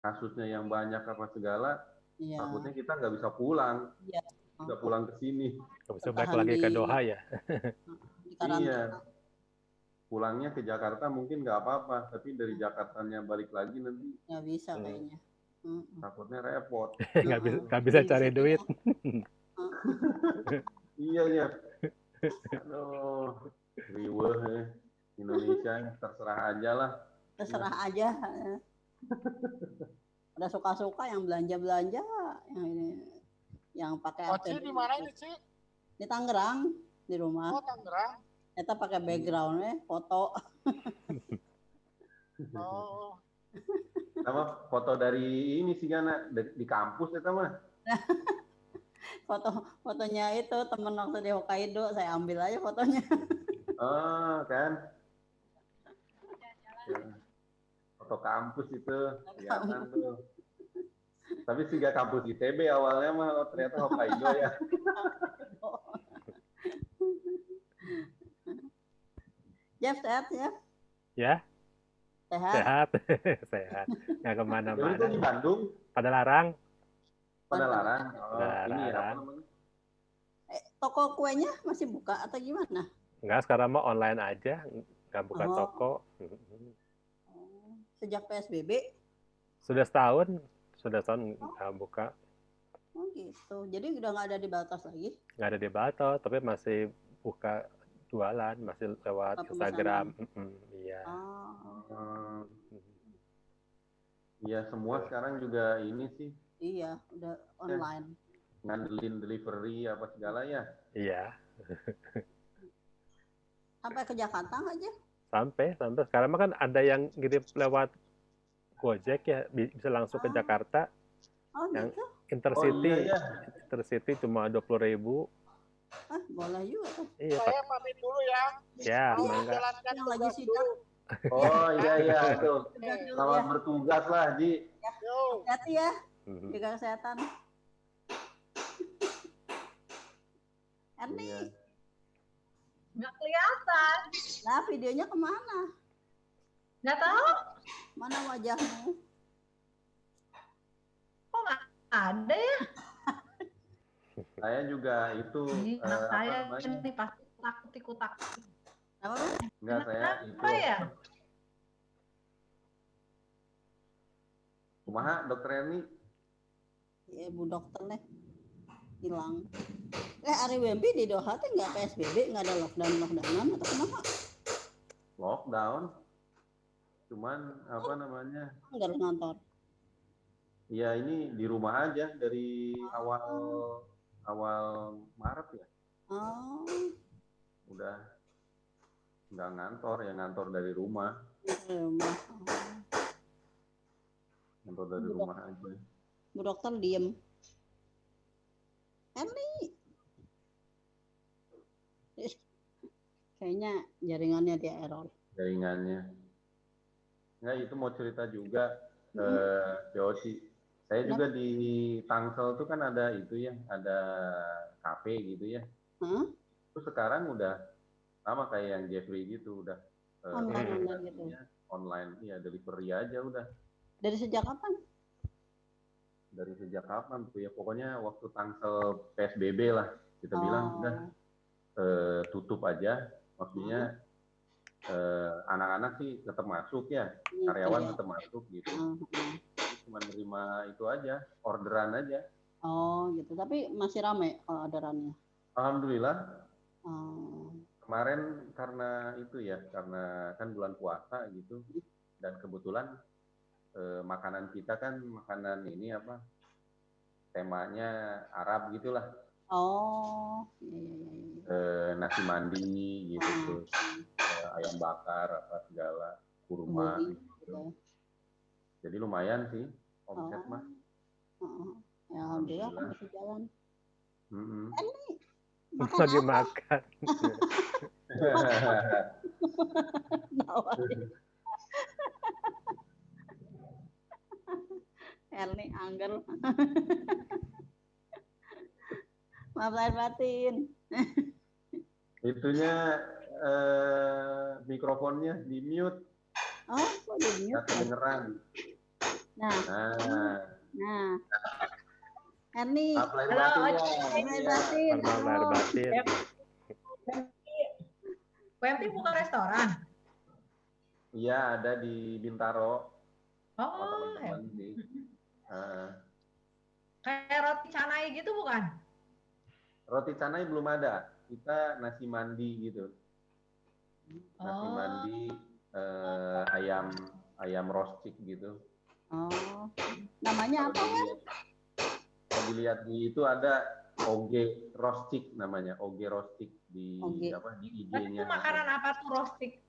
kasusnya yang banyak apa segala, Iya. takutnya kita nggak bisa pulang, Iya. nggak pulang ke sini. Nggak bisa balik Bertahan lagi ke Doha ya. di Iya, karantina. pulangnya ke Jakarta mungkin nggak apa-apa, tapi dari Jakartanya balik lagi nanti Nggak bisa kayaknya. takutnya repot. Nggak bisa cari duit. Iya ya. Aduh, riweh ya. Indonesia terserah aja lah. Terserah aja. Ada suka-suka yang belanja yang ini yang pakai Oci di mana ini, Ci? di Tangerang, di rumah. Oh, Tangerang. Kita pakai backgroundnya foto. Oh. Sama foto dari ini sih Gana di kampus ya mah. Fotonya itu temen waktu di Hokkaido, saya ambil aja fotonya. Oh, kan. Foto kampus itu kelihatan tuh. Tapi sih gak kampus ITB awalnya mah, oh, ternyata Hokkaido ya. Jeff sehat ya? Ya. Sehat. Sehat. Nggak kemana-mana. Itu di Bandung. Pada larang. Pada larang. Oh, Pada ini ya, larang. apa namanya? Toko kuenya masih buka atau gimana? Enggak, sekarang mah online aja. Nggak buka toko. Sejak PSBB? Sudah setahun nggak buka. Oh gitu. Jadi udah nggak ada di Batas lagi? Nggak ada di Batos, tapi masih buka jualan, masih lewat Instagram. Iya. Iya, semua sekarang juga ini sih. Iya, udah online. Ngandelin delivery apa segala ya. Iya. Sampai ke Jakarta nggak aja? Sampai sekarang mah kan ada yang ngirim lewat Gojek ya, bisa langsung ke Jakarta. Oh yang gitu? Intercity, iya. Intercity cuma 20.000. Boleh juga tuh. Iya, Saya pamit dulu ya. Ya, mangga. Yang lagi sidang. Oh iya itu. Selamat bertugas lah, Ji. Hati-hati ya. Jaga kesehatan. Erni. Iya. Nggak kelihatan. Nah, videonya kemana? Nggak tahu. Mana wajahmu? Kok nggak ada ya? Saya juga itu. Anak saya ini pasti takut-ikutak. Apa? Enggak, saya itu. Apa ya? Kumaha, Dokter Erni? Ya, Bu Dokter nih. Hilang. Ari Wempi di Doha tuh nggak PSBB, nggak ada lockdownan atau kenapa? Lockdown. Cuman apa namanya? Nggak ngantor. Iya, ini di rumah aja dari awal Maret ya. Oh. Udah nggak ngantor, ya ngantor dari rumah. Ngantor dari rumah aja. Bu Dokter diem. Erni. Kayaknya jaringannya dia error. Jaringannya. Nggak, itu mau cerita juga Yosi. Saya juga di Tangsel tuh kan ada itu ya, ada kafe gitu ya. Terus sekarang udah sama kayak yang Jeffrey gitu, udah online, iya delivery aja udah. Dari sejak kapan? Dari sejak kapan tuh ya, pokoknya waktu Tangsel PSBB lah, kita bilang udah tutup aja, maksudnya anak-anak sih tetap masuk ya, karyawan tetap masuk gitu. Cuma nerima itu aja, orderan aja. Oh gitu, tapi masih ramai orderannya? Alhamdulillah. Kemarin karena itu ya, karena kan bulan puasa gitu, dan kebetulan makanan kita kan makanan ini apa, temanya Arab gitulah. Oh. Nasi mandi gitu, ayam bakar apa segala, kurma gitu. Jadi lumayan sih omset mah. Ya alhamdulillah kan masih jalan. Lagi makan. Erni angger. Maaf lahir batin. Itunya mikrofonnya di mute. Oh, kok di mute? Kedengeran. Nah, Nah, Erni, maaf lahir Halo, batin ya. lahir Iya. batin. Normal lahir Halo. batin. WMP buka restoran. Iya, ada di Bintaro. Oh, Teman-teman sih. kayak roti canai gitu bukan? Roti canai belum ada. Kita nasi mandi gitu. Nasi mandi, ayam roastik gitu. Oh, namanya apa? Kalau dilihat di itu ada oge roastik namanya, oge roastik di Oge. di Itu IG-nya. makanan apa tuh roastik?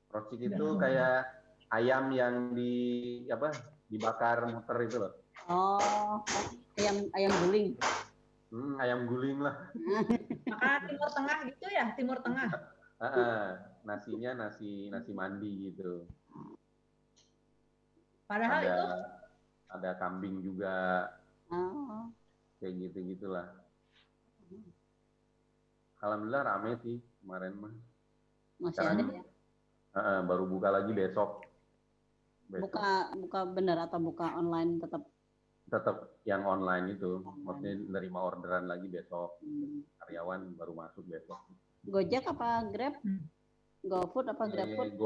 Roastik itu kayak ayam yang dibakar muter itu loh. Oh, ayam guling. Ayam guling lah. Makanan Timur Tengah gitu ya, Timur Tengah. Nasinya nasi mandi gitu. Padahal itu ada kambing juga. Oh. Kayak gitu-gitulah. Alhamdulillah rame sih kemarin mah. Masih ada ya? Baru buka lagi besok. Buka bener atau buka online tetap? Tetap yang online itu. Maksudnya nerima orderan lagi besok. Karyawan baru masuk besok. Gojek apa Grab? GoFood apa GrabFood?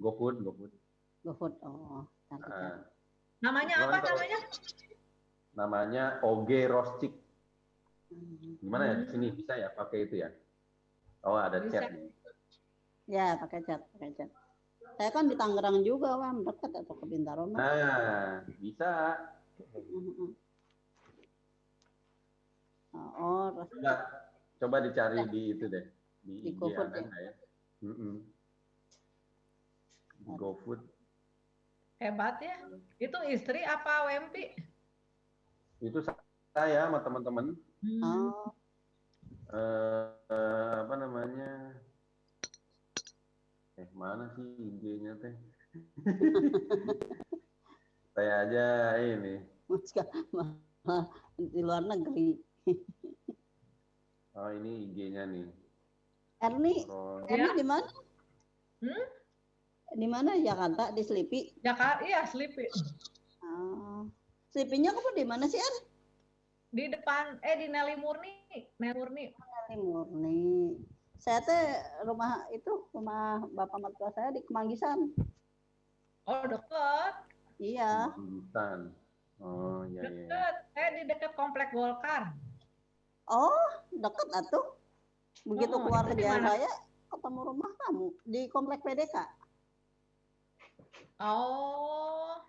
GoFood. GoFood. Oh, cantik. Namanya apa namanya? Namanya Oge Roastik. Gimana ya di sini bisa ya pakai itu ya? Oh, ada chat. Ya, pakai chat. Saya kan di Tangerang juga, Wam, dekat atau ke Bintaro. Nah, bisa. Oh, coba dicari di itu deh, di IG GoFood ada nggak ya? GoFood. Hebat ya. Itu istri apa WMP? Itu saya sama teman-teman. Oh. Apa namanya? Mana sih IG-nya teh? Saya aja ini. Di luar negeri. Oh, ini IG-nya nih. Erni di mana? Di mana? Jakarta, di Selipi? Jakarta, iya Selipi. Selipinya kamu di mana sih, Er? Di depan, di Nelly Murni. Nelly Murni. Saya teh rumah bapak mertua saya di Kemanggisan. Oh, dekat. Iya. Kemanggisan. Oh, iya. Dekat. Saya di dekat komplek Golkar. Oh, dekat atuh. Begitu keluar ke jalan raya, ketemu rumah kamu di komplek PDK. Oh,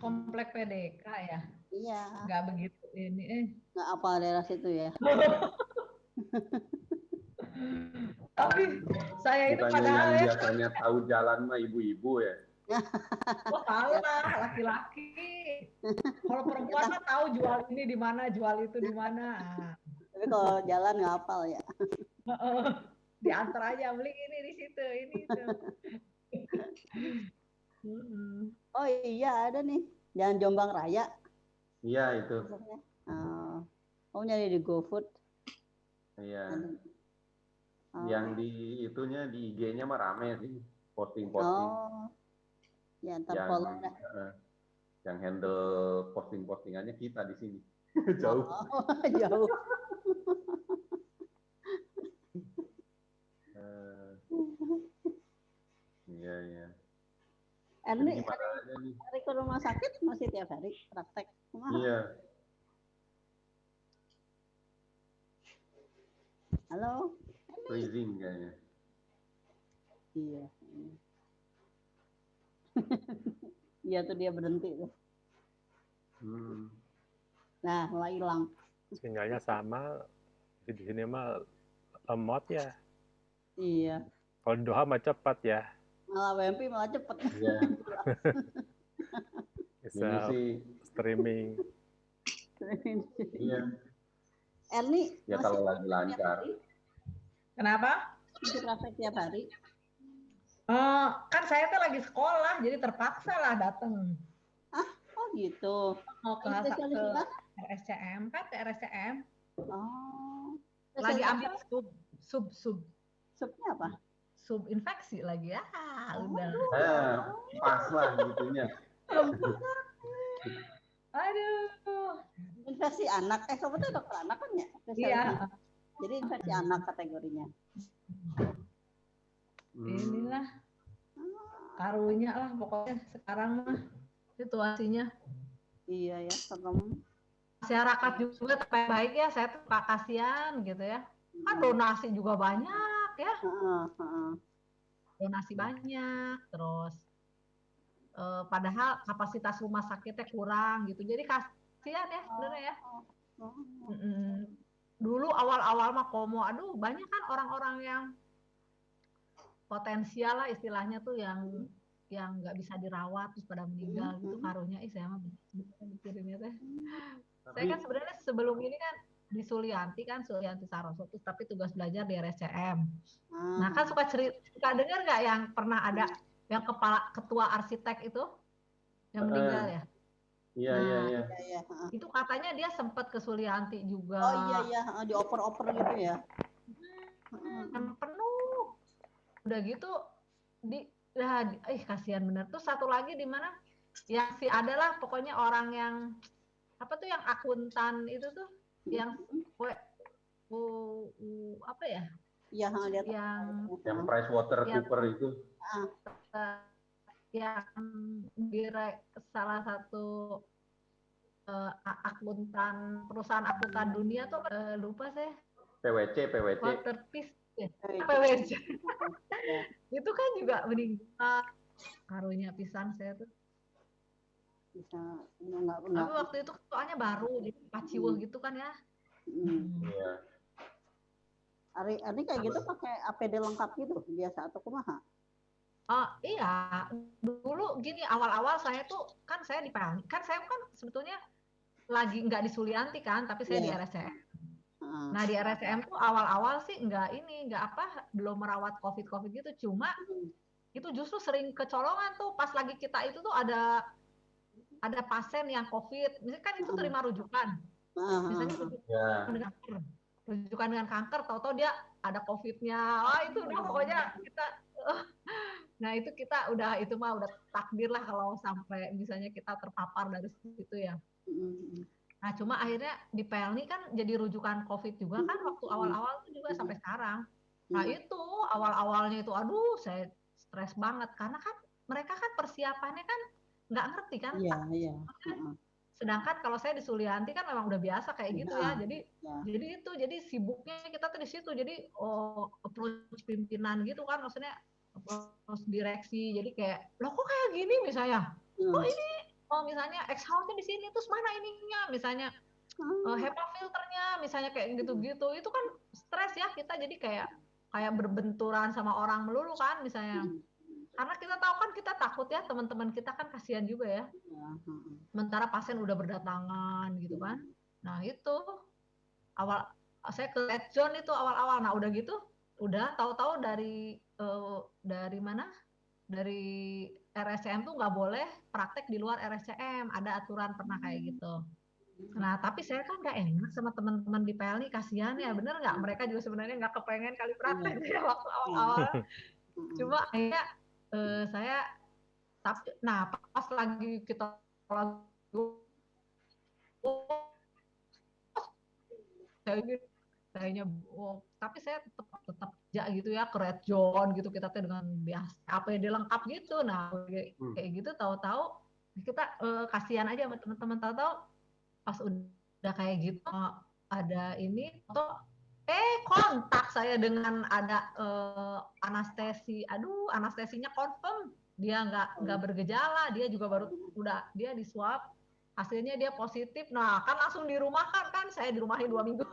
komplek PDK ya? Iya. Nggak begitu ini. Nggak apa daerah situ ya. Tapi saya itu padahal yang biasanya tahu jalan mah ibu-ibu ya. Oh, salah, laki-laki. Kalau perempuan mah tahu jual ini di mana, jual itu di mana. Tapi kalau jalan nggak hafal ya. Diantar aja beli ini di situ, ini itu. Oh iya ada nih, Jalan Jombang Raya. Iya itu. Oh nyari di GoFood. Iya. Yang di itunya di IG-nya mah rame sih, posting-posting. Oh. Ya ntar follow dah. Yang handle posting-postingannya kita di sini. Jauh. Jauh. Iya. Erni, hari ke rumah sakit masih tiap hari praktek? Iya. Halo? Freezing kayaknya. Iya. Iya tuh dia berhenti tuh. Nah, mulai hilang. Sinyalnya sama. Di sini mah lemot ya. Iya. Kalau di Doha mah cepat ya. Malah WMP malah cepet. Iya. Bisa streaming. Iya. Erni, ya kalau lagi lancar. Kenapa? Masih praktek tiap hari. Kan saya tuh lagi sekolah, jadi terpaksa lah datang. Oh gitu. Mau ke RSCM, kan ke RSCM. Oh. Lagi ambil sub. Subnya apa? Sub infeksi lagi ya. Udah. Pas lah gitunya. Perempuan. Aduh. Infeksi anak. Kamu tuh dokter anak kan ya? Iya. Jadi infeksi anak kategorinya. Inilah karunya lah pokoknya sekarang mah situasinya. Iya ya, serem. Masyarakat juga terbaik baik ya, saya tuh kasihan gitu ya. Kan donasi juga banyak ya. Donasi banyak, terus padahal kapasitas rumah sakitnya kurang gitu. Jadi kasihan ya sebenarnya ya. Dulu awal-awal mah komo, aduh banyak kan orang-orang yang potensial lah istilahnya tuh yang nggak bisa dirawat terus pada meninggal gitu karunya. Saya mah mikirinnya teh. Saya kan sebenarnya sebelum ini kan di Sulianti Saroso, tapi tugas belajar di RSCM. Nah kan suka dengar nggak yang pernah ada yang ketua arsitek itu yang meninggal ya? Iya. Itu katanya dia sempat ke Sulianti juga. Oh iya, dioper-oper gitu ya. Penuh. Udah gitu kasihan bener. Tuh satu lagi di mana yang adalah pokoknya orang yang apa tuh yang akuntan itu tuh yang apa ya? Iya, yang PricewaterhouseCoopers itu. Yang salah satu akuntan perusahaan akuntan dunia tuh lupa saya. PwC. Waterpiece ya. PwC. Itu kan juga meninggal karunya pisan saya tuh. Bisa Tapi waktu itu soalnya baru jadi paciweuh gitu kan ya. Iya. Ari kayak gitu pakai APD lengkap gitu biasa atau kumaha? Oh iya, dulu gini awal-awal saya tuh kan saya di PLN, kan saya kan sebetulnya lagi nggak di Sulianti kan, tapi saya di RSCM. Nah di RSCM tuh awal-awal sih belum merawat COVID gitu, cuma itu justru sering kecolongan tuh pas lagi kita itu tuh ada pasien yang COVID, misalnya kan itu terima rujukan, misalnya rujukan dengan kanker, tahu-tahu dia ada COVID-nya, itu udah pokoknya kita nah itu kita udah takdir lah kalau sampai misalnya kita terpapar dari situ ya. Nah cuma akhirnya di PLNI kan jadi rujukan COVID juga kan waktu awal-awal itu juga sampai sekarang. Nah itu awal-awalnya itu aduh saya stres banget karena kan mereka kan persiapannya kan nggak ngerti kan. Iya. Sedangkan kalau saya di Sulianti kan memang udah biasa kayak gitu ya. Jadi sibuknya kita tuh di situ. Jadi approach pimpinan gitu kan maksudnya approach direksi. Jadi kayak loh kok kayak gini misalnya. Kok ini misalnya exhaustnya di sini terus mana ininya misalnya HEPA filternya misalnya kayak gitu-gitu. Itu kan stres ya kita jadi kayak berbenturan sama orang melulu kan misalnya. Karena kita tahu kan kita takut ya teman-teman kita kan kasihan juga ya. Sementara pasien udah berdatangan gitu kan. Nah itu awal saya ke red zone itu awal-awal. Nah udah gitu udah tahu-tahu dari mana? Dari RSCM tuh nggak boleh praktek di luar RSCM. Ada aturan pernah kayak gitu. Nah tapi saya kan nggak enak sama teman-teman di PLNI kasihan ya bener nggak? Mereka juga sebenarnya nggak kepengen kali praktek ya waktu awal-awal. Cuma akhirnya saya pas lagi kita kayaknya tapi saya tetap ya gitu ya ke red zone gitu kita dengan biasa APD lengkap gitu. Nah kayak gitu tahu-tahu kita kasihan aja sama teman-teman tahu-tahu pas udah kayak gitu ada ini atau kontak saya dengan ada anestesi. Aduh, anestesinya confirm dia nggak bergejala, dia juga dia di swab, hasilnya dia positif. Nah, kan langsung dirumahkan kan, saya dirumahin 2 minggu.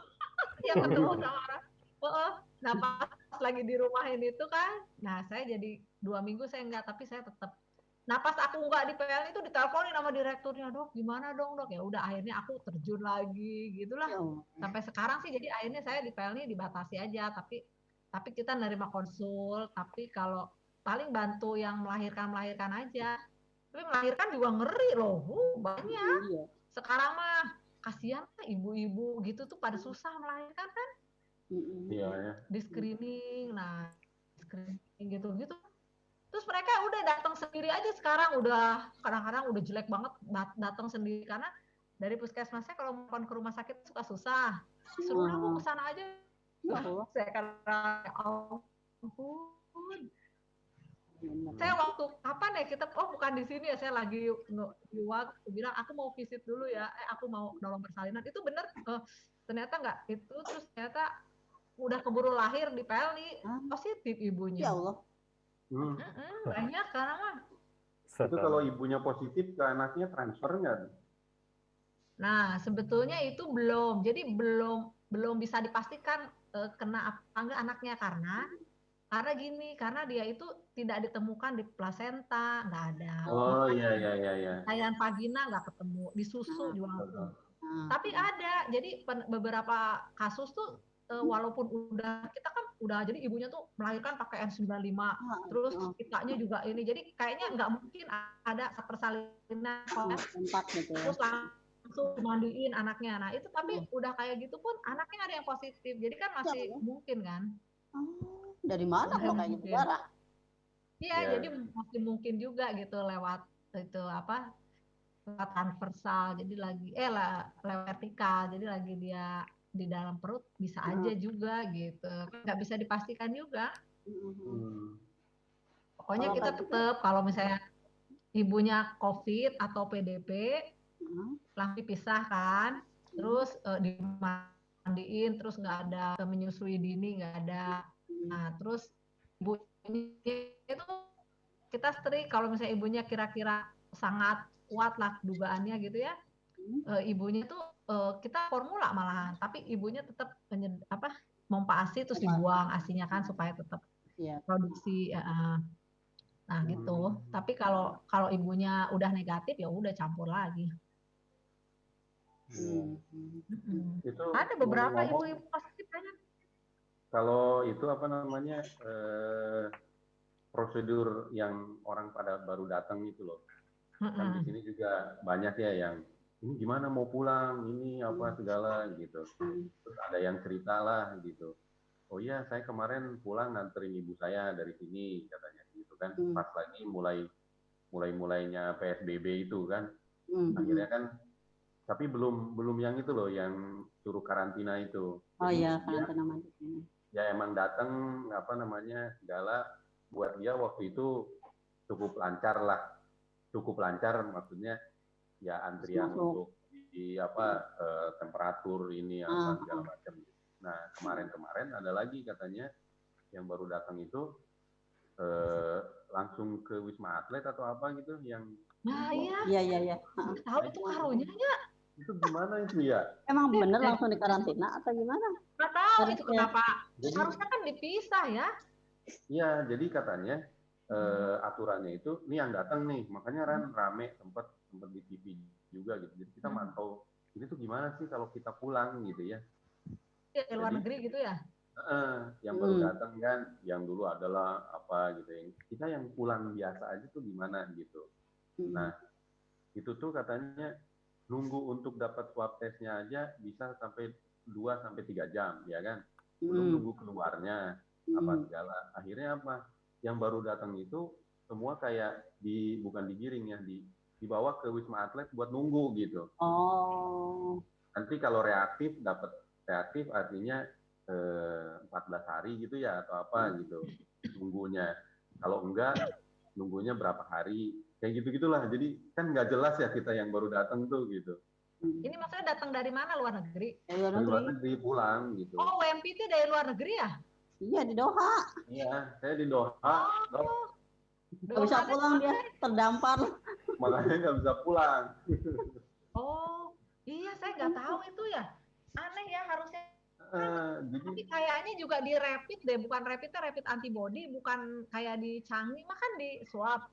Ya ketemu sama orang. Nah, pas lagi dirumahin itu kan, nah saya jadi 2 minggu saya nggak, tapi saya tetap. Nah pas aku nggak di PLN itu diteleponin sama direkturnya, dok gimana dong dok, ya udah akhirnya aku terjun lagi gitulah sampai sekarang sih. Jadi akhirnya saya di PLN dibatasi aja, tapi kita nerima konsul, tapi kalau paling bantu yang melahirkan aja, tapi melahirkan juga ngeri loh, banyak. Sekarang mah kasihan ibu-ibu gitu tuh pada susah melahirkan kan. Iya ya. Di screening, nah screening gitu Terus mereka udah datang sendiri aja sekarang, udah kadang-kadang udah jelek banget datang sendiri karena dari puskesmasnya kalau mau ke rumah sakit suka susah. Suruh aku ke sana aja. Saya kata ya ampun. Saya waktu kapan ya kita bukan di sini ya, saya lagi di waktu bilang aku mau visit dulu ya, aku mau nolong persalinan. Itu bener ternyata enggak itu, terus ternyata udah keburu lahir di Pelni, positif ibunya. Ya Allah. Banyak karena mah. Itu kalau ibunya positif ke anaknya transfer nggak? Nah, sebetulnya itu belum. Jadi belum bisa dipastikan kena apa enggak anaknya karena gini, karena dia itu tidak ditemukan di plasenta, nggak ada. Oh iya. Cairan vagina nggak ketemu, di susu juga nggak ketemu. Tapi ada, jadi beberapa kasus tuh walaupun kita kan udah jadi ibunya tuh melahirkan pakai N95, terus kitanya juga ini, jadi kayaknya nggak mungkin ada persalinan terus langsung mandiin anaknya. Nah itu tapi udah kayak gitu pun anaknya ada yang positif, jadi kan masih mungkin kan. Dari mana kalau kayak gitu darah? Iya, jadi masih mungkin juga gitu lewat itu apa? Lewat transversal, jadi lagi lewat vertikal, jadi lagi dia di dalam perut bisa aja juga gitu, nggak bisa dipastikan juga. Pokoknya kita tetap kalau misalnya ibunya COVID atau PDP langsung dipisahkan, terus dimandiin, terus nggak ada menyusui dini, nggak ada. Nah terus ibu ini itu kita strik kalau misalnya ibunya kira-kira sangat kuat lah dugaannya gitu ya, ibunya tuh kita formula malahan, tapi ibunya tetap mompa ASI terus dibuang asinya kan supaya tetap produksi. Nah gitu. Tapi kalau ibunya udah negatif ya udah campur lagi. Itu ada beberapa ibu-ibu positif banyak. Kalau itu apa namanya prosedur yang orang pada baru datang itu loh. Kan di sini juga banyak ya yang ini gimana mau pulang, ini apa segala gitu. Terus ada yang cerita lah gitu. Oh iya, saya kemarin pulang nganterin ibu saya dari sini katanya gitu kan. Pas lagi mulainya PSBB itu kan. Akhirnya kan tapi belum yang itu loh, yang suruh karantina itu. Oh iya, karantina mandiri. Ya emang datang apa namanya segala buat dia waktu itu cukup lancar maksudnya ya antrian untuk di temperatur ini apa segala macam. Nah kemarin ada lagi katanya yang baru datang itu langsung ke Wisma Atlet atau apa gitu yang iya tahu itu karunya ya. Itu gimana itu ya? Emang bener langsung dikarantina atau gimana? Nggak tahu itu kenapa. Harusnya kan dipisah ya. Iya, jadi katanya aturannya itu, ini yang datang nih, makanya rame sempat di TV juga gitu. Jadi kita mantau, ini tuh gimana sih kalau kita pulang gitu ya? Di luar negeri gitu ya? Yang baru datang kan, yang dulu adalah apa gitu. Kita yang pulang biasa aja tuh gimana gitu. Nah, itu tuh katanya nunggu untuk dapat swab testnya aja bisa sampai 2-3 jam, ya kan? Belum nunggu keluarnya, apa segala. Akhirnya apa? Yang baru datang itu semua kayak bukan digiring ya, dibawa ke Wisma Atlet buat nunggu gitu. Oh. Nanti kalau reaktif artinya 14 hari gitu ya atau apa gitu nunggunya. Kalau enggak nunggunya berapa hari. Kayak gitu-gitulah. Jadi kan nggak jelas ya kita yang baru datang tuh gitu. Ini maksudnya datang dari mana, luar negeri? Dari luar negeri pulang gitu. Oh, WMP itu dari luar negeri ya? Iya, di Doha. Iya, saya di Doha. Nggak bisa pulang dia, terdampar. Makanya nggak bisa pulang. Oh, iya saya nggak tahu itu ya. Aneh ya harusnya. Tapi kayaknya juga di rapid deh, bukan rapid antibody, bukan kayak di Changi, mah kan di swab.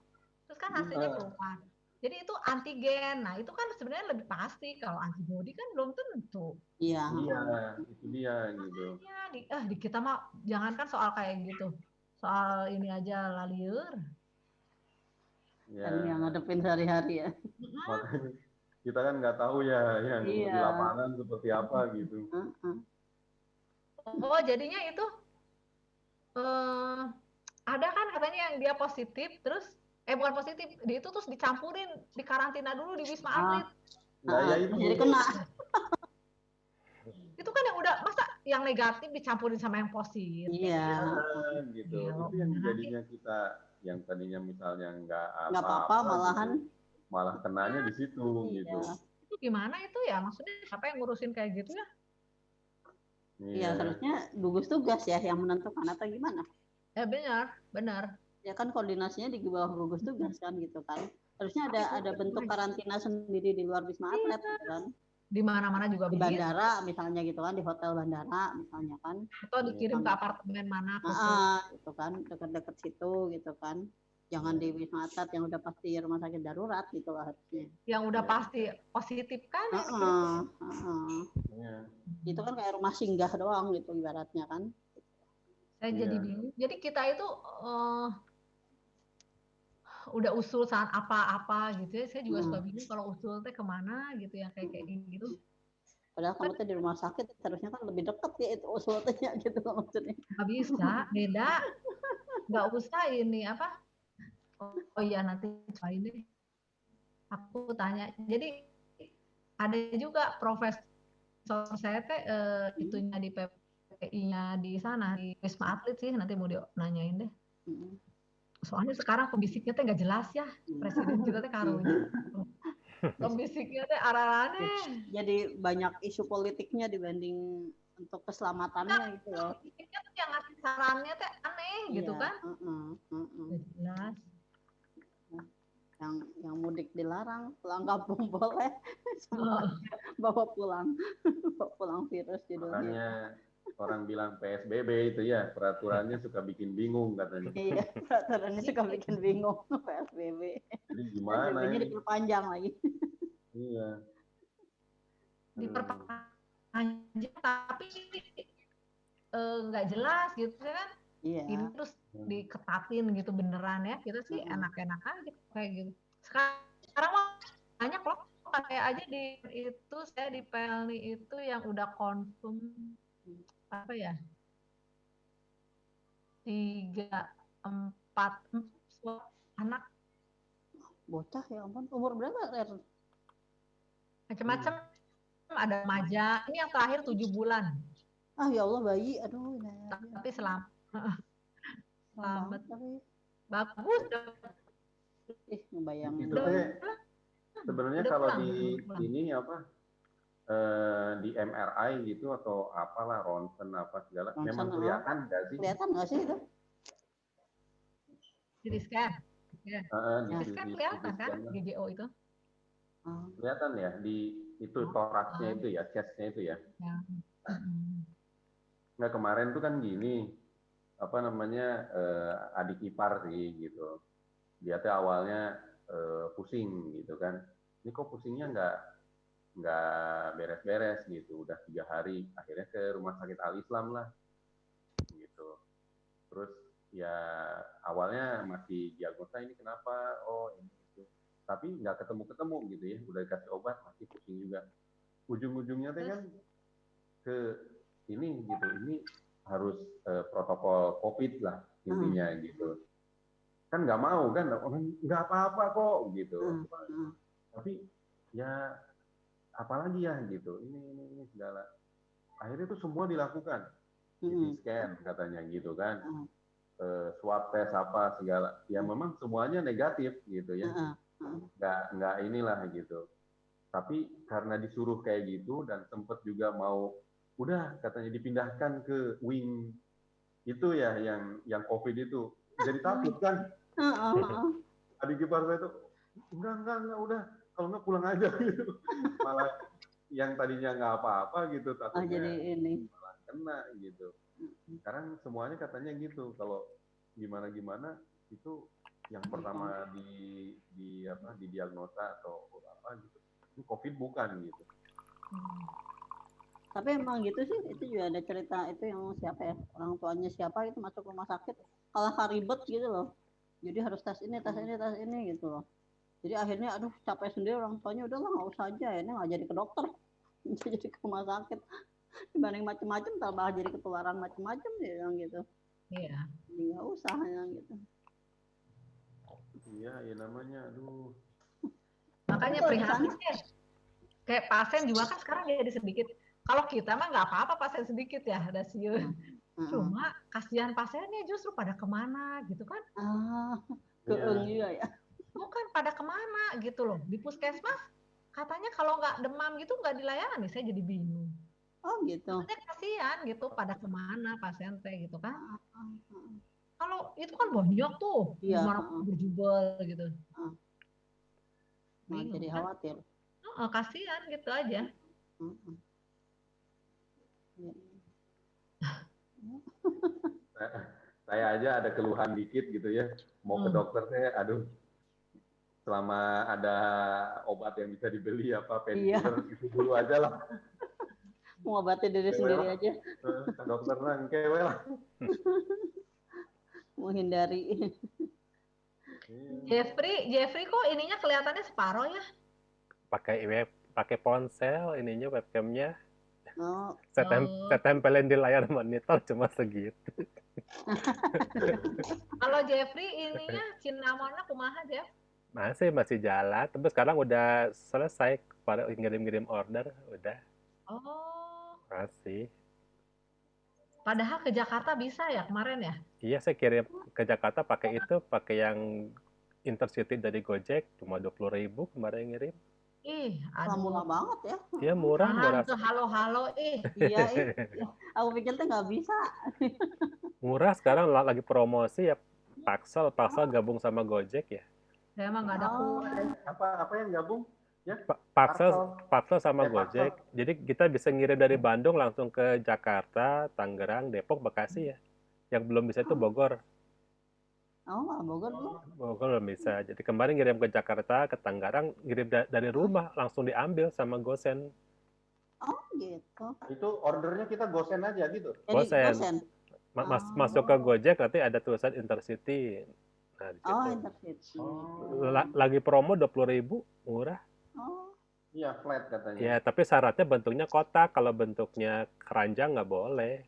Terus kan hasilnya keluar. Jadi itu antigen. Nah, itu kan sebenarnya lebih pasti. Kalau antibody kan belum tentu. Iya. Iya, itu dia gitu. Di kita mah jangankan soal kayak gitu. Soal ini aja lalieur. Ya. Kan yang ngadepin sehari-hari ya. Makanya kita kan nggak tahu ya yang di lapangan seperti apa gitu. Oh, jadinya itu ada kan katanya yang dia positif, terus bukan positif, dia itu terus dicampurin, di karantina dulu di Wisma Atlet. Nah, ya itu. Jadi kena. Itu kan yang udah, masa yang negatif dicampurin sama yang positif. Iya. Gitu. Itu yang jadinya kita yang tadinya misalnya nggak apa-apa malah kenanya di situ gitu. Itu gimana itu ya? Maksudnya siapa yang ngurusin kayak gitu ya? Iya, harusnya gugus tugas ya yang menentukan atau gimana? Benar. Ya kan koordinasinya di bawah gugus tugas kan gitu kan. Harusnya ada bentuk karantina sendiri di luar Wisma Atlet kan. Di mana-mana juga di bandara misalnya gitu kan, di hotel bandara misalnya kan. Atau dikirim ke apartemen mana gitu kan, dekat-dekat situ gitu kan. Jangan di Wisma Atlet yang udah pasti rumah sakit darurat gitu lah harusnya. Yang udah pasti positif kan? Itu kan kayak rumah singgah doang gitu ibaratnya kan. Saya jadi bingung. Jadi kita itu udah usul saat apa-apa gitu ya. Saya juga suka bingung kalau usul teh kemana gitu ya, kayak gitu. Padahal kamu tuh di rumah sakit harusnya kan lebih dekat ya itu usulnya gitu maksudnya. Nggak bisa, beda. Nggak usah ini apa. Oh iya nanti cobain deh. Aku tanya. Jadi ada juga profesor saya teh itunya di PPI-nya di sana di Wisma Atlet sih, nanti mau nanyain deh. Soalnya sekarang pembisiknya teh nggak jelas ya, presiden kita teh karunya. Pembisiknya teh arah-arahnya. Jadi banyak isu politiknya dibanding untuk keselamatannya gitu loh. Pembisiknya tuh yang ngasih sarannya teh aneh gitu kan. Nggak jelas. Yang mudik dilarang, pulang kampung boleh, bawa pulang virus judulnya. Makanya orang bilang PSBB itu ya, peraturannya suka bikin bingung katanya. Iya, peraturannya suka bikin bingung PSBB. Jadi gimana PSBB-nya diperpanjang lagi. Iya. Diperpanjang tapi nggak jelas gitu kan. Iya. Ini terus diketatin gitu beneran ya, kita sih enak-enak aja kayak gitu. Sekarang banyak loh, kayak aja di itu saya di Pelni itu yang udah confirm apa ya 3, 4 anak bocah ya ampun. Umur berapa macam-macam, ada remaja, ini yang terakhir 7 bulan. Ya Allah, bayi, aduh. Tapi selamat. Bagus. Ngebayangin. Itu sebenarnya kalau di ini apa di MRI gitu atau apalah ronsen apa segala memang kelihatan nggak sih? Kelihatan nggak sih itu? Di scan. Ya. Di scan kelihatan kan GGO itu? Kelihatan ya di itu toraksnya itu ya, chestnya itu ya. Nggak, kemarin tuh kan gini, apa namanya, adik ipar sih gitu. Dia tuh awalnya pusing gitu kan. Ini kok pusingnya nggak beres-beres gitu. Udah 3 hari, akhirnya ke rumah sakit Al Islam lah gitu. Terus ya awalnya masih diagnosa ini kenapa, oh ini itu. Tapi nggak ketemu gitu ya. Udah dikasih obat masih pusing juga. Ujung-ujungnya tuh kan ke ini gitu, ini harus protokol COVID lah intinya gitu. Kan nggak mau kan, orang nggak apa-apa kok gitu. Tapi ya apalagi ya gitu, ini segala. Akhirnya itu semua dilakukan, CT scan katanya gitu kan, swab test apa segala. Ya memang semuanya negatif gitu ya, nggak inilah gitu. Tapi karena disuruh kayak gitu dan sempet juga mau udah katanya dipindahkan ke wing itu ya yang COVID itu, jadi takut kan. Adik ipar saya tuh enggak udah, kalau enggak pulang aja gitu. Malah yang tadinya nggak apa-apa gitu takutnya jadi ini malah kena gitu. Sekarang semuanya katanya gitu, kalau gimana itu yang pertama di diagnosa atau apa gitu, ini COVID bukan gitu. Tapi emang gitu sih, itu juga ada cerita itu yang siapa ya, orang tuanya siapa itu masuk rumah sakit kalah ribet gitu loh. Jadi harus tes ini gitu loh. Jadi akhirnya aduh capek sendiri, orang tuanya udahlah nggak usah aja, ini nggak jadi ke dokter, jadi ke rumah sakit dibanding macam-macam tambah jadi ketularan macam-macam dia bilang gitu. Iya. Jadi nggak usah yang gitu. Iya, ya namanya, aduh. Makanya Tapi kalau di prihatin sana- deh. Kayak pasien juga kan sekarang jadi sedikit. Kalau kita mah nggak apa-apa pasien sedikit ya, ada siun. Cuma kasihan pasiennya justru pada kemana gitu kan? Keeng Iya. juga ya. Bukan pada kemana gitu loh. Di puskesmas katanya kalau nggak demam gitu nggak dilayani. Saya jadi bingung. Oh gitu. Makanya kasihan gitu pada kemana pasien teh gitu kan? Kalau itu kan banyak tuh, Iya. gimana berjubel gitu. Nah, jadi kan? khawatir. Kasihan gitu aja. Saya aja ada keluhan dikit gitu ya, mau ke dokter saya, aduh, selama ada obat yang bisa dibeli apa painkiller itu dulu aja lah. Mengobati diri sendiri aja. Ke dokter nangkewe lah. Menghindari. Jeffrey kok ininya kelihatannya separoh ya? Pakai ponsel ininya webcamnya. Oh. Saya tempelin di layar monitor cuma segitu. Kalau Jeffrey ininya cinamonnya kumaha Jeff? Masih jalan, tapi sekarang udah selesai pada ngirim order udah. Oh. Masih. Padahal ke Jakarta bisa ya kemarin ya? Iya, saya kirim ke Jakarta pakai yang Intercity dari Gojek cuma 20.000 kemarin ngirim. Ih, aduh. Murah banget ya. Iya, murah. Tuh halo. Iya, aku pikir tuh nggak bisa. Murah sekarang lagi promosi ya. Paxel gabung sama Gojek ya. Saya emang nggak ada Apa yang gabung? Ya? Paxel sama Gojek. Jadi kita bisa ngirim dari Bandung langsung ke Jakarta, Tangerang, Depok, Bekasi ya. Yang belum bisa itu Bogor. Bogor belum? Bogor belum bisa. Jadi kemarin ngirim ke Jakarta, ke Tangerang, ngirim dari rumah langsung diambil sama Gosen. Oh gitu. Itu ordernya kita Gosen aja gitu? Gosen. Masuk ke Gojek nanti ada tulisan Intercity. Nah, di situ. Intercity. Lagi promo 20.000, murah. Iya, flat katanya. Ya, tapi syaratnya bentuknya kotak. Kalau bentuknya keranjang nggak boleh.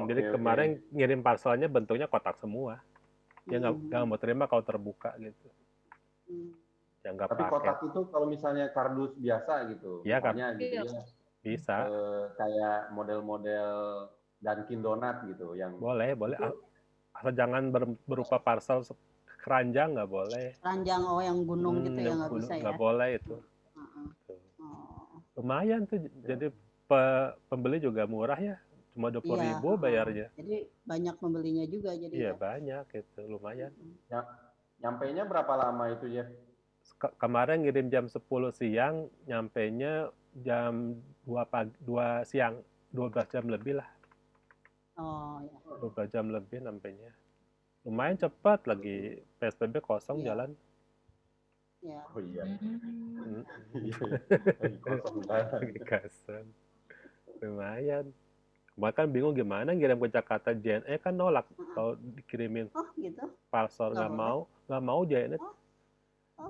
Jadi kemarin ngirim parcelnya bentuknya kotak semua. Dia nggak mau terima kalau terbuka gitu. Tapi kotak itu kalau misalnya kardus biasa gitu, ya, gitu ya. Bisa. Kayak model-model Dunkin Donat gitu yang. Boleh. Asal jangan berupa parcel keranjang nggak boleh. Keranjang yang gunung gitu ya nggak bisa ya. Nggak boleh itu. Lumayan tuh. Jadi pembeli juga murah ya. Cuma 20.000 bayarnya. Jadi banyak pembelinya juga jadi. Iya, banyak itu, lumayan. Nyampainya berapa lama itu ya? Kemarin ngirim jam 10 siang, nyampainya jam 2 siang, 12 jam lebih lah. 12 jam lebih nyampainya. Lumayan cepat, lagi PSBB kosong jalan. Ya. Oh iya. Kosong. Lumayan. Bahkan bingung gimana ngirim ke Jakarta, JNE kan nolak kalau dikirimin gitu. parcel nggak mau JNE.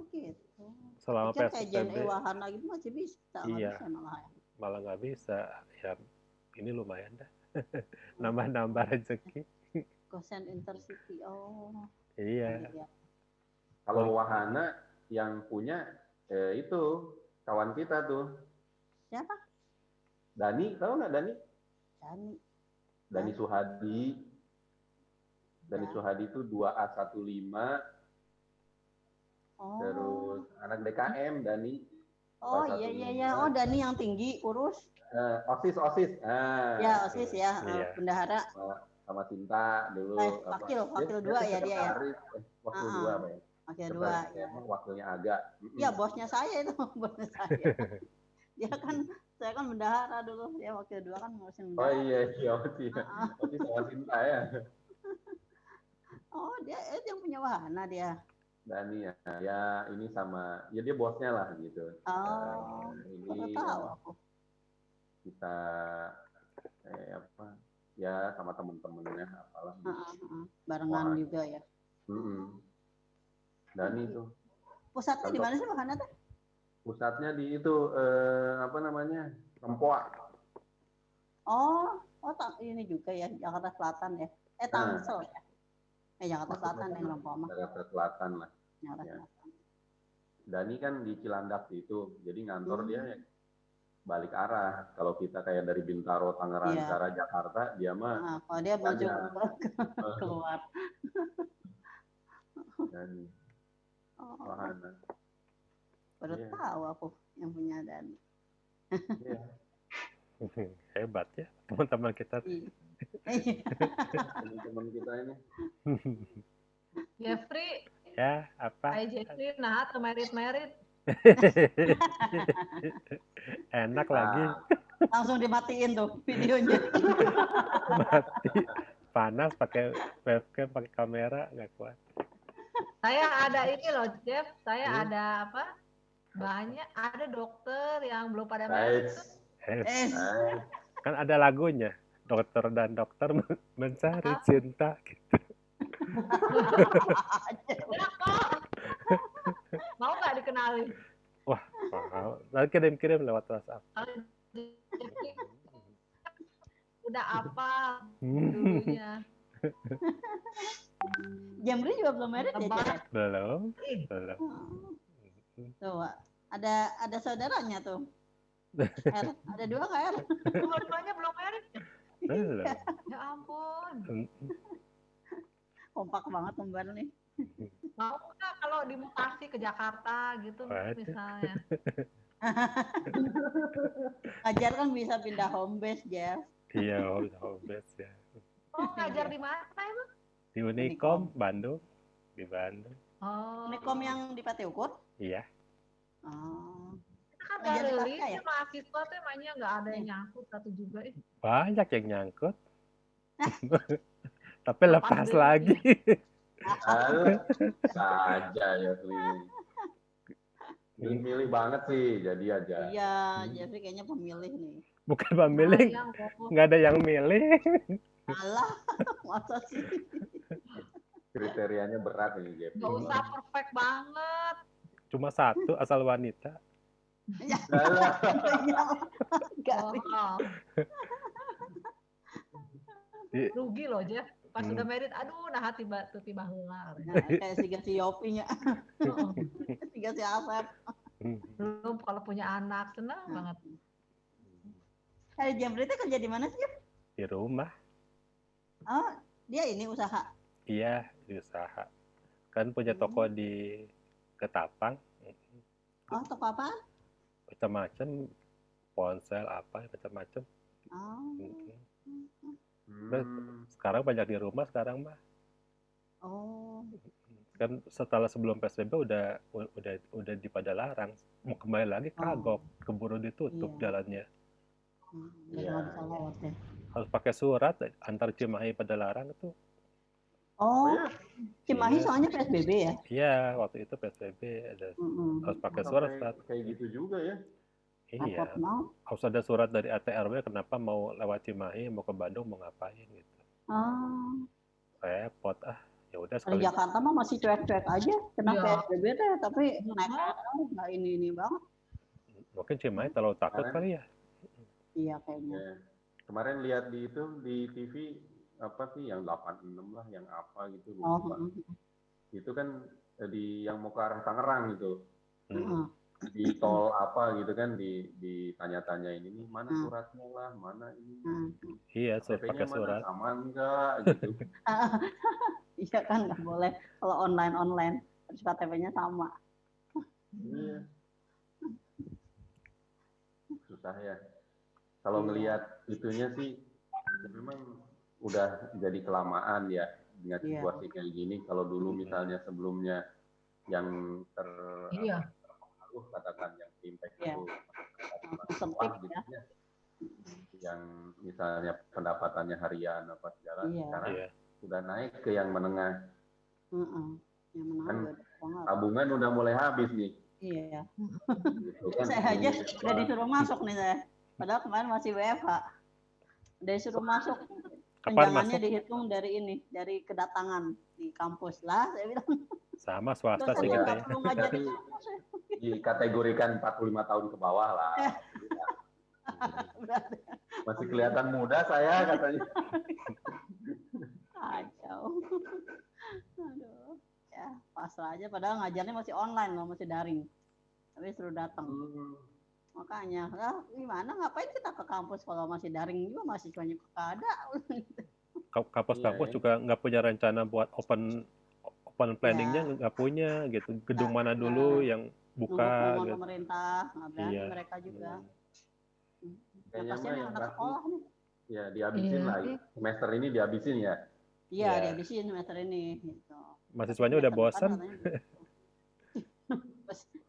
Gitu. Selama kayak PSBB. JNE Wahana gitu masih bisa. Iya. Malah nggak bisa. Ya ini lumayan dah. Nambah rezeki. Gosen Intercity. Iya. Kalau Wahana yang punya itu kawan kita tuh. Siapa? Dani, tahu nggak Dani? Dani Suhadi. Dani Suhadi itu 2A15. Terus anak DKM Dani. Iya. Dani yang tinggi, kurus. OSIS. Ya, OSIS ya. Bendahara. Sama Cinta dulu. Wakil 2 ya dia ya. Wakil 2 Pak. Wakil 2 ya. Wakilnya agak. Iya, bosnya saya itu, bosnya saya. Dia kan saya kan bendahara dulu, dia wakil 2 kan ngurusin bendahara. Oh iya, OSIS sama Cinta ya. Dia yang punya Wahana dia. Dani ya ini sama ya dia bosnya lah gitu. Ini tahu aku. Kita ya sama temen-temennya apalah. Barengan juga ya. Dani itu. Pusatnya di mana sih Wahana tuh? Pusatnya di itu Rempoa. ini juga ya Jakarta Selatan ya. Nah, Tangsel ya. Jakarta maksudnya Selatan kan yang Lempoma. Jakarta Selatan lah. Jakarta Ya. Selatan. Dani kan di Cilandak itu, jadi ngantor dia balik arah. Kalau kita kayak dari Bintaro, Tangerang ke arah Jakarta, dia mah Nah, kalau dia maju keluar. Dani. Wahana. Baru tahu aku yang punya Dani. Iya. Hebat ya teman-teman kita. Teman-teman kita ini. Jeffrey. Ya, apa? Hai Jeffrey, nah atau merit. Enak lagi. Langsung dimatiin tuh videonya. Mati. Panas pakai webcam, pakai kamera nggak kuat. Saya ada ini loh, Jeff. Saya ada apa? Banyak ada dokter yang belum pada merit. Kan ada lagunya. Dokter dan dokter mencari cinta gitu. Mau nggak dikenalin? Wah, mau. Nanti kirim-kirim lewat WhatsApp. Udah apa dulunya? Jamri juga belum merit ya, Cek? Belum. Tuh, ada saudaranya tuh. Ada 2 nggak R? Dua-duanya belum merit. Belum. Ya ampun. Kompak banget kembar nih. Mau nggak kalau dimutasi ke Jakarta gitu misalnya? Ngajar kan bisa pindah home base, Jeff. Iya, home base ya. Oh, ngajar di mana emang? Di Unikom, Bandung. Di Bandung. Oh. Unikom yang di Pati Ukur? Iya. Oh. Kita kan nggak rilis ya mahasiswa tuh emangnya nggak ada yang nyangkut satu juga. Banyak yang nyangkut. Tapi lepas lagi. Saja ya milih banget sih, jadi aja. Iya, Jeffrey kayaknya pemilih nih. Bukan pemilih, nggak ada yang milih. Alah, masa sih? Kriterianya berat nih, Jeffrey. Nggak usah perfect banget. Cuma 1 asal wanita. Ya, rugi loh, Jeff. Pas udah merit, aduh, nah tiba heula. Kayak si Yopinya. Si Asep. Belum kalau punya anak, senang banget. Jamri itu kerja di mana sih? Di rumah. Oh, dia ini usaha? Iya, di usaha. Kan punya toko di Ketapang. Oh, toko apa? Macam-macam. Ponsel apa, macam-macam. Sekarang banyak di rumah sekarang mah. Oh. Kan setelah sebelum PSBB udah di pada larang. Mau kembali lagi kagok, keburu ditutup jalannya. Harus pakai surat antar Cimahi pada larang itu. Oh, Cimahi soalnya PSBB ya? Iya, waktu itu PSBB ada harus pakai surat. Kayak gitu juga ya? Iya. Harus ada surat dari ATRW kenapa mau lewat Cimahi, mau ke Bandung, mau ngapain gitu. Repot ya udah sekali. Di Jakarta mah masih cuek-cuek aja, kena PSBB deh, tapi nggak ini banget. Mungkin Cimahi terlalu takut kali ya. Iya kayaknya. Kemarin lihat di TV apa sih yang 86 lah, yang apa gitu lupa. Itu kan yang mau ke arah Tangerang gitu. Di tol apa gitu kan ditanya-tanyain ini mana suratnya lah, mana ini. Iya, pakai surat. Sama enggak gitu. Iya kan nggak boleh kalau online harus KTP-nya sama. Iya. Susah ya. Kalau ngelihat itunya sih memang udah jadi kelamaan ya dengan situasi kayak gini. Kalau dulu misalnya sebelumnya yang katakan yang impact itu sempit gitu ya. Yang misalnya pendapatannya harian apa segala, sekarang udah naik ke yang menengah. Yang menengah kan tabungan udah mulai habis nih. Iya. Gitu kan. Saya aja udah disuruh masuk nih saya. Padahal kemarin masih WFH. Udah disuruh masuk. Tunjangannya dihitung dari kedatangan di kampus lah, saya bilang. Sama swasta sih kita ya. Dikategorikan 45 tahun ke bawah lah. Masih kelihatan muda saya katanya. Kacau. Aduh. Ya, pasrah aja. Padahal ngajarnya masih online loh, masih daring. Tapi suruh datang. Makanya, gimana? Ngapain kita ke kampus kalau masih daring juga mahasiswanya kagak ada. Kampus-kampus juga nggak punya rencana buat open planningnya, nggak punya gitu. Gedung mana dulu yang Nunggu buka pengumuman gitu. pemerintah, nggak berani Iya. mereka juga. Kayaknya Kasihan yang anak sekolah nih. Ya, dihabisin lah. Semester ini dihabisin ya. Iya, Ya. dihabisin semester ini. Gitu. Mahasiswanya udah bosan.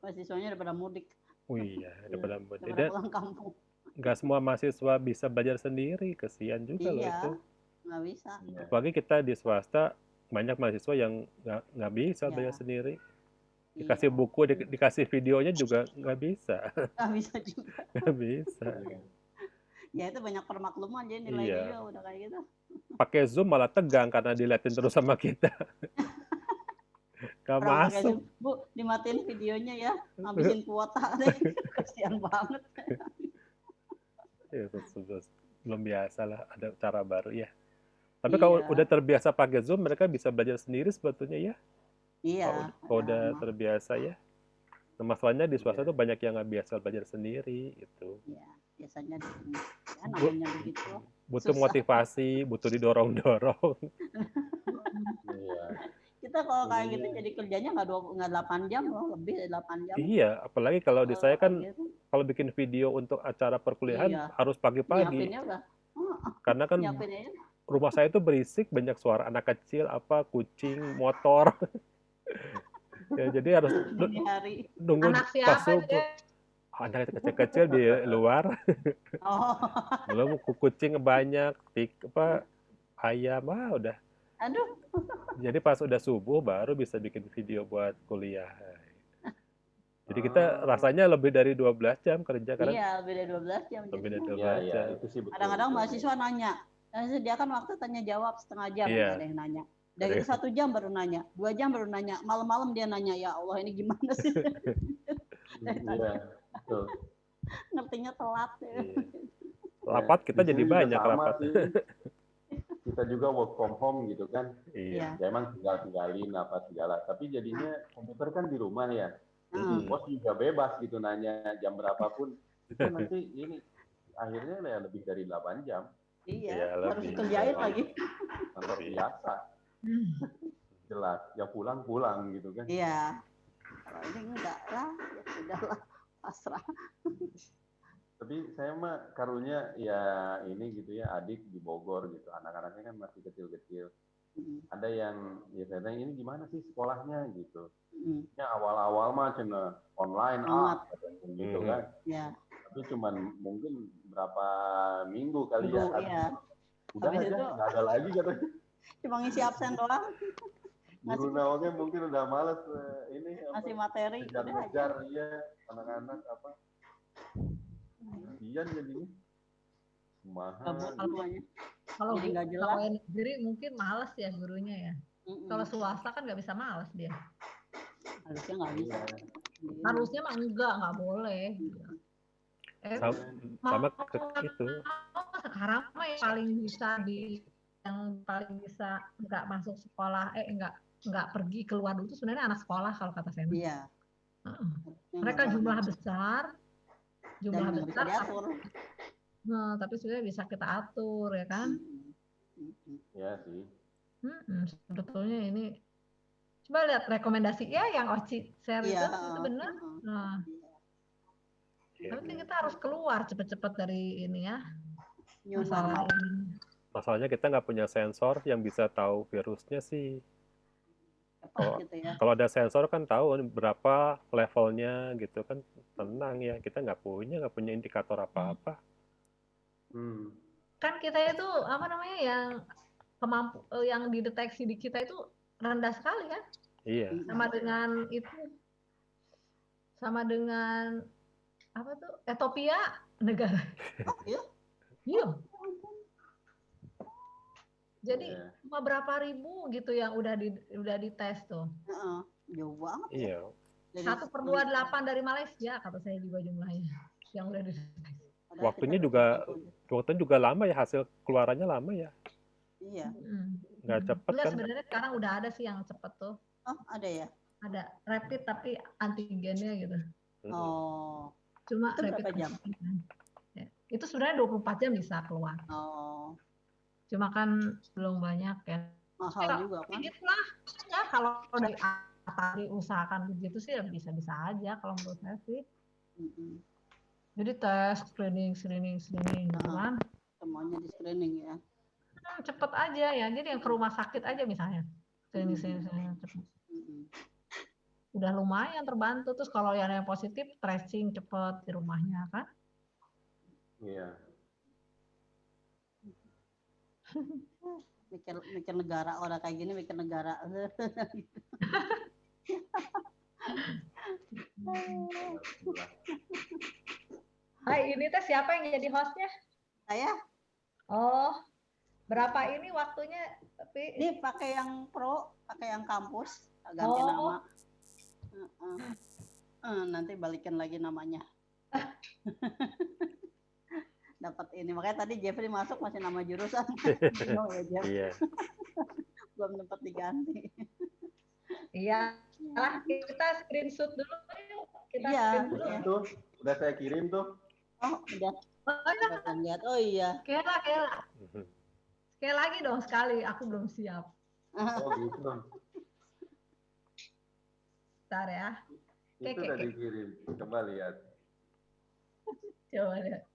Mahasiswanya udah pada mudik. Oh iya, udah pada mudik. Udah pada pulang kampung. Nggak semua mahasiswa bisa belajar sendiri, kesian juga loh itu. Nggak bisa. Apalagi kita di swasta, banyak mahasiswa yang nggak bisa belajar sendiri. Dikasih buku, dikasih videonya juga nggak bisa. Nggak bisa juga. Nggak bisa. Ya itu banyak permakluman jadi nilainya juga udah kayak gitu. Pakai Zoom malah tegang karena diliatin terus sama kita. Gak masuk. Bu, dimatiin videonya ya, ngabisin kuota deh. Kasihan banget. Ya, belum biasa lah, ada cara baru ya. Tapi kalau udah terbiasa pakai Zoom, mereka bisa belajar sendiri sebetulnya ya. Iya. Kalau udah terbiasa ya. Nah, masalahnya di swasta tuh banyak yang nggak biasa belajar sendiri gitu. Iya, biasanya ya, namanya begitu. Butuh motivasi, butuh didorong-dorong. Kita kalau kayak gitu jadi kerjanya nggak 8 jam loh, lebih dari 8 jam. Iya, apalagi kalau di saya kan kalau bikin video untuk acara perkuliahan harus pagi-pagi. Karena kan rumah saya itu berisik, banyak suara anak kecil, kucing, motor. Ya, jadi harus nunggu pas subuh. Anak kecil-kecil di luar. Belum kucing banyak, ayam, udah. Aduh. Jadi pas udah subuh baru bisa bikin video buat kuliah. Jadi kita rasanya lebih dari 12 jam kerja kan? Iya, lebih dari 12 jam. Lebih dari 12 jam. Kadang-kadang mahasiswa nanya, sediakan waktu tanya jawab setengah jam, ada yang nanya. Dari itu 1 jam baru nanya, 2 jam baru nanya, malam-malam dia nanya, ya Allah ini gimana sih? Betul. Ngertinya telat. Rapat kita jadi banyak rapat. Kita juga work from home gitu kan. Iya. Ya emang tinggalin apa segala. Tapi jadinya komputer kan di rumah ya. Jadi bos juga bebas gitu nanya jam berapapun. Itu nanti ini akhirnya ya lebih dari 8 jam. Iya, harus dikerjain lagi. Kantor biasa. Jelas, ya pulang gitu kan. Iya. Kalau ini enggak lah, ya sudahlah, pasrah. Tapi saya mah karunya ya ini gitu ya, adik di Bogor gitu, anak-anaknya kan masih kecil-kecil. Ada yang ya saya tanya, ini gimana sih sekolahnya gitu. Ya awal-awal mah cina online gitu kan. Ya. Tapi cuman mungkin berapa minggu kali ya. Iya. Udah aja, nggak ada lagi katanya. Cuma ngisi absen doang. Guru nawangnya mungkin udah males ini. Ngasih materi. Ngejar iya anak-anak apa. Kasian jadinya. Mahal. Kalau pegawai negeri mungkin malas ya gurunya ya. Kalau swasta kan nggak bisa malas dia. Harusnya nggak bisa. Harusnya mah nggak boleh. Sama itu. Sekarang mah yang paling bisa nggak masuk sekolah, nggak pergi keluar dulu itu sebenarnya anak sekolah kalau kata saya. Iya. Mereka jumlah besar. Nah, tapi sebenarnya bisa kita atur ya kan? Iya sih. Sebetulnya ini coba lihat rekomendasi ya yang Oci share itu benar. Nah, tapi kita harus keluar cepet-cepet dari ini ya masalah ini. Masalahnya kita nggak punya sensor yang bisa tahu virusnya sih. Kalau ada sensor kan tahu berapa levelnya gitu kan, tenang ya. Kita nggak punya indikator apa-apa. Kan kita itu yang dideteksi di kita itu rendah sekali kan? Iya. Sama dengan apa tuh? Ethiopia negara. Iya. Jadi cuma berapa ribu gitu yang udah dites tuh. Jauh banget. Iya. 1/28 dari Malaysia kata saya juga jumlahnya yang udah dites. waktunya juga lama ya, hasil keluarannya lama ya. Iya. Nggak cepet kan? Sebenarnya sekarang udah ada sih yang cepet tuh. Oh, ada ya? Ada rapid tapi antigennya gitu. Oh. Cuma itu rapid berapa jam? Ya. Itu sebenarnya 24 jam bisa keluar. Oh. Cuma kan belum banyak ya. Mahal juga kan? Itulah. Ya kalau dari tadi usahakan begitu sih ya bisa-bisa aja kalau menurut saya sih. Jadi tes screening gitu kan. Semuanya di screening ya. Cepet aja ya. Jadi yang ke rumah sakit aja misalnya. Screening cepet. Udah lumayan terbantu. Terus kalau yang positif tracing cepet di rumahnya kan. Iya. Mikir negara orang kayak gini, mikir negara. Hai, ini teh siapa yang jadi hostnya? Saya. Oh, berapa ini waktunya? Tapi ini pakai yang pro, pakai yang kampus, ganti nama. Nanti balikin lagi namanya. Dapat ini, makanya tadi Jeffrey masuk masih nama jurusan. Iya. Belum sempat diganti. Iya. Kita screenshot dulu. Itu udah saya kirim tuh. Oh, udah. Lihat. Oh iya. Kela. Sekali lagi dong, sekali. Aku belum siap. Oh gitu dong. Bentar ya. Itu udah dikirim. Coba lihat. Coba lihat.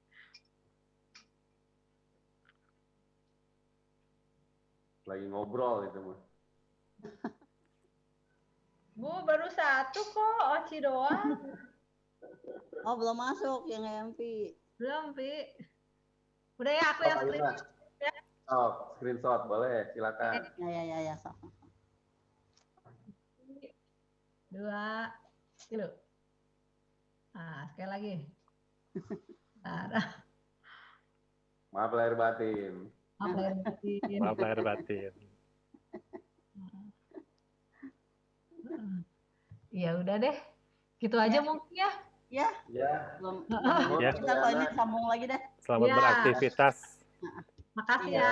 Lagi ngobrol itu mah. Bu, baru satu kok, Oci doang. Oh, belum masuk yang MP. Belum, Pi. Udah ya, aku yang screenshot. Ya. Oh, screenshot boleh, silakan. Ya. 2 kilo. Nah, sekali lagi. Maaf lahir batin. Maaf lahir batin. Ya udah deh. Gitu aja mungkin ya. Ya. Belum. Kita kalau ini sambung lagi deh. Selamat beraktivitas. Makasih ya.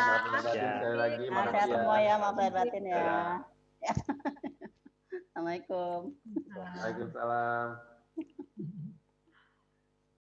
Sekali lagi, makasih ya. Semua ya, maaf lahir batin ya. Assalamualaikum. Waalaikumsalam.